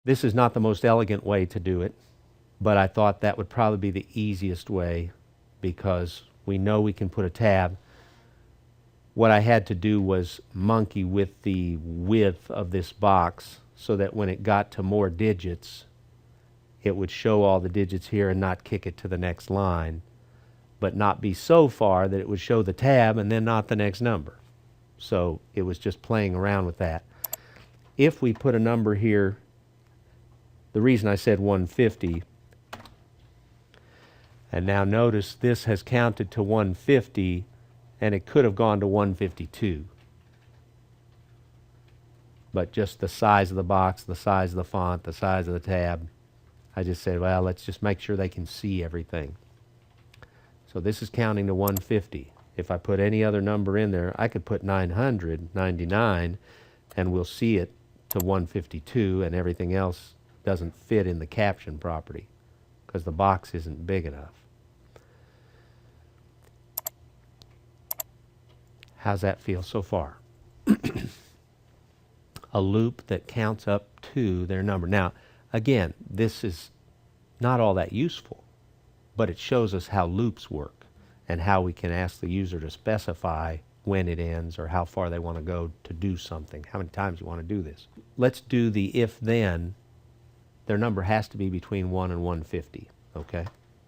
This is not the most elegant way to do it, but I thought that would probably be the easiest way because we know we can put a tab. What I had to do was monkey with the width of this box so that when it got to more digits, it would show all the digits here and not kick it to the next line, but not be so far that it would show the tab and then not the next number. So it was just playing around with that. If we put a number here, the reason I said 150, and now notice this has counted to 150, and it could have gone to 152. But just the size of the box, the size of the font, the size of the tab, I just said, well, let's just make sure they can see everything. So this is counting to 150. If I put any other number in there, I could put 999, and we'll see it to 152, and everything else doesn't fit in the caption property because the box isn't big enough. How's that feel so far? A loop that counts up to their number. Now, again, this is not all that useful, but it shows us how loops work and how we can ask the user to specify when it ends or how far they want to go to do something, how many times you want to do this. Let's do the if-then. Their number has to be between 1 and 150, okay?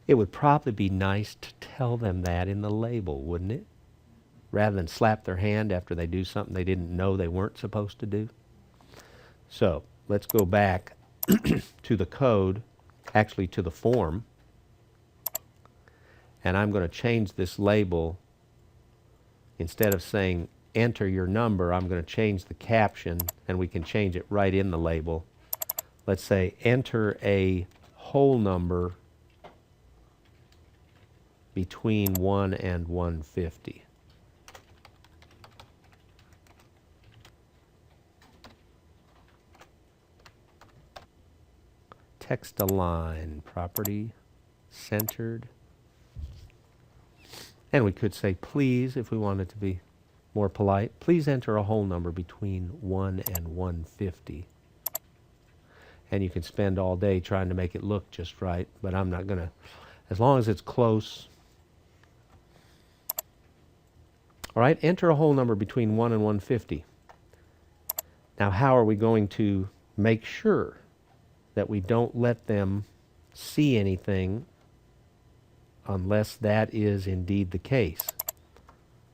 It would probably be nice to tell them that in the label, wouldn't it? Rather than slap their hand after they do something they didn't know they weren't supposed to do. So let's go back to the code, actually to the form, and I'm going to change this label. Instead of saying enter your number, I'm going to change the caption, and we can change it right in the label. Let's say enter a whole number between 1 and 150. Text align, property, centered. And we could say please, if we wanted to be more polite, please enter a whole number between 1 and 150. And you can spend all day trying to make it look just right, but I'm not going to, as long as it's close. All right, enter a whole number between 1 and 150. Now, how are we going to make sure that we don't let them see anything unless that is indeed the case?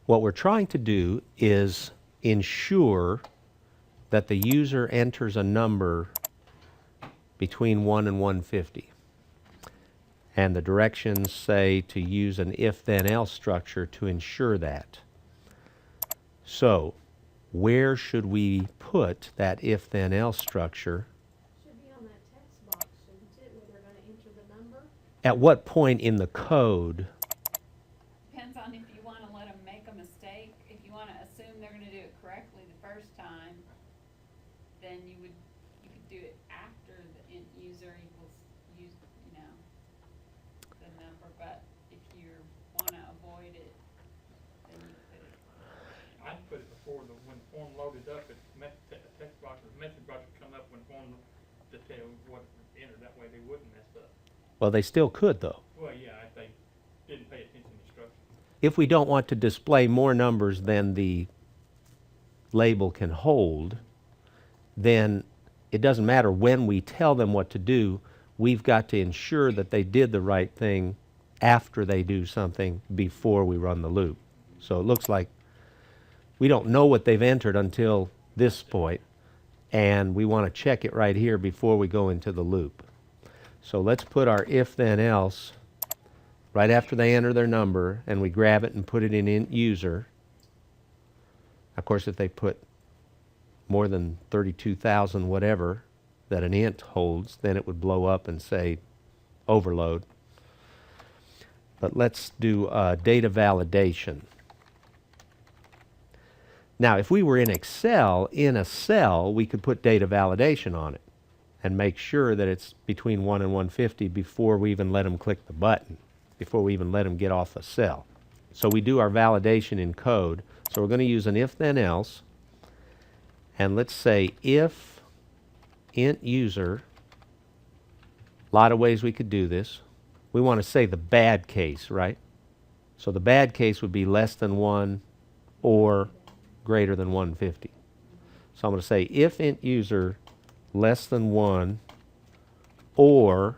What we're trying to do is ensure that the user enters a number between 1 and 150. And the directions say to use an if-then-else structure to ensure that. So, where should we put that if-then-else structure? At what point in the code? Depends on if you want to let them make a mistake. If you want to assume they're going to do it correctly the first time, then you could do it after the end user equals the number. But if you want to avoid it, then you put it. I'd put it before when the form loaded up. The text box or message box would come up when form to tell what to enter. That way they wouldn't mess up. Well, they still could, though. Well, yeah, if they didn't pay attention to instructions. If we don't want to display more numbers than the label can hold, then it doesn't matter when we tell them what to do. We've got to ensure that they did the right thing after they do something before we run the loop. So it looks like we don't know what they've entered until this point, and we want to check it right here before we go into the loop. So let's put our if-then-else right after they enter their number, and we grab it and put it in int user. Of course, if they put more than 32,000 whatever that an int holds, then it would blow up and say overload. But let's do data validation. Now, if we were in Excel, in a cell, we could put data validation on it and make sure that it's between 1 and 150 before we even let them click the button, before we even let them get off the cell. So we do our validation in code. So we're going to use an if-then-else, and let's say if int user A lot of ways we could do this. We want to say the bad case, right? So the bad case would be less than 1 or greater than 150. So I'm going to say if int user less than 1 or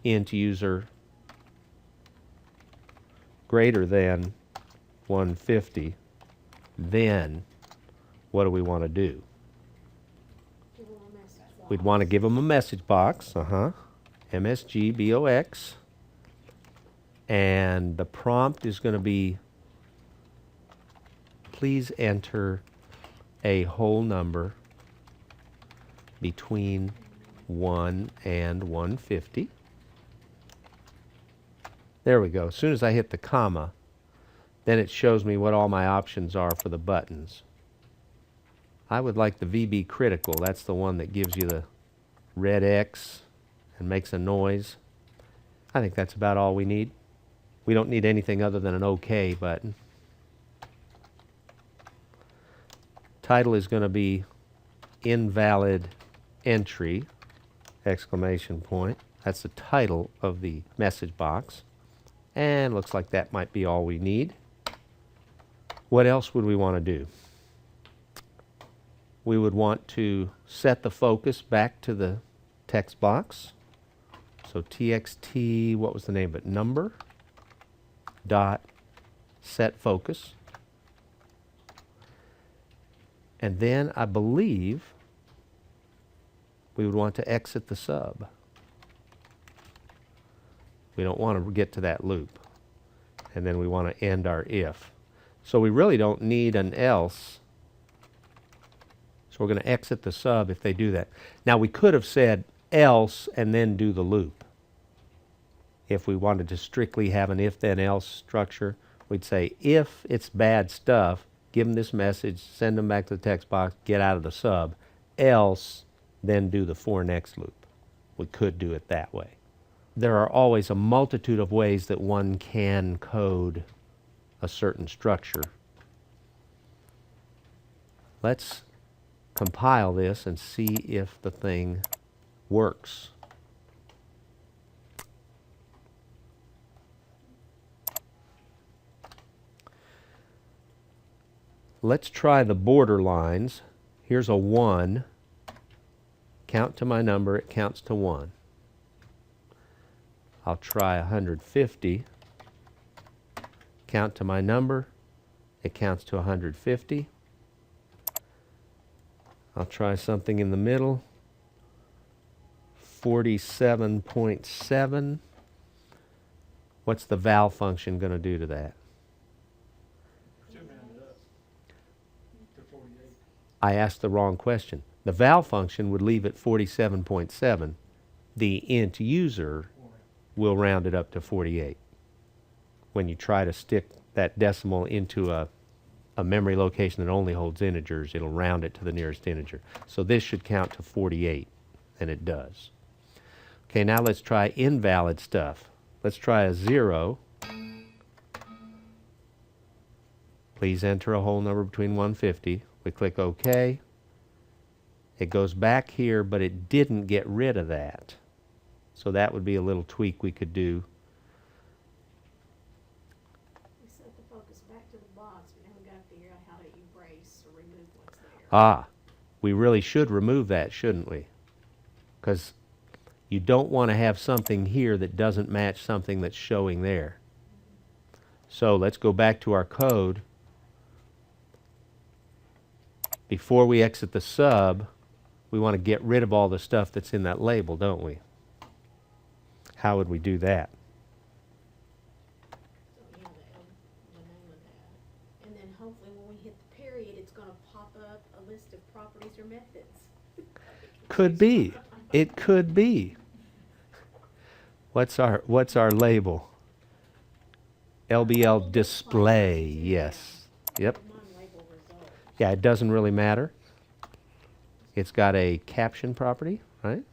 int user greater than 150, then what do we want to do? Give them a message box. We'd want to give them a message box, MSG BOX, and the prompt is going to be, please enter a whole number between 1 and 150. There we go. As soon as I hit the comma, then it shows me what all my options are for the buttons. I would like the VB critical. That's the one that gives you the red X and makes a noise. I think that's about all we need. We don't need anything other than an OK button. Title is going to be invalid entry, exclamation point. That's the title of the message box. And looks like that might be all we need. What else would we want to do? We would want to set the focus back to the text box. So txt, what was the name of it? Number dot set focus. And then I believe we would want to exit the sub. We don't want to get to that loop. And then we want to end our if. So we really don't need an else. So we're going to exit the sub if they do that. Now we could have said else and then do the loop. If we wanted to strictly have an if then else structure, we'd say if it's bad stuff, give them this message, send them back to the text box, get out of the sub, else then do the for next loop. We could do it that way. There are always a multitude of ways that one can code a certain structure. Let's compile this and see if the thing works. Let's try the border lines. Here's a 1. Count to my number, it counts to 1. I'll try 150. Count to my number, it counts to 150. I'll try something in the middle. 47.7. What's the val function going to do to that? Should round it up to 48. I asked the wrong question. The val function would leave it 47.7. The int user will round it up to 48. When you try to stick that decimal into a memory location that only holds integers, it'll round it to the nearest integer. So this should count to 48, and it does. Okay, now let's try invalid stuff. Let's try a 0. Please enter a whole number between 150. We click OK. It goes back here, but it didn't get rid of that. So that would be a little tweak we could do. We set the focus back to the box, but now we gotta figure out how to erase or remove what's there. Ah, we really should remove that, shouldn't we? Because you don't want to have something here that doesn't match something that's showing there. So let's go back to our code. Before we exit the sub, we want to get rid of all the stuff that's in that label, don't we? How would we do that? So, yeah, the name of that. And then hopefully when we hit the period, it's gonna pop up a list of properties or methods. Could be. It could be. What's our label? LBL display. Yes. Yep. Mine label results. Yeah, it doesn't really matter. It's got a caption property, right?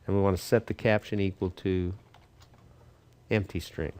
And we want to set the caption equal to empty string.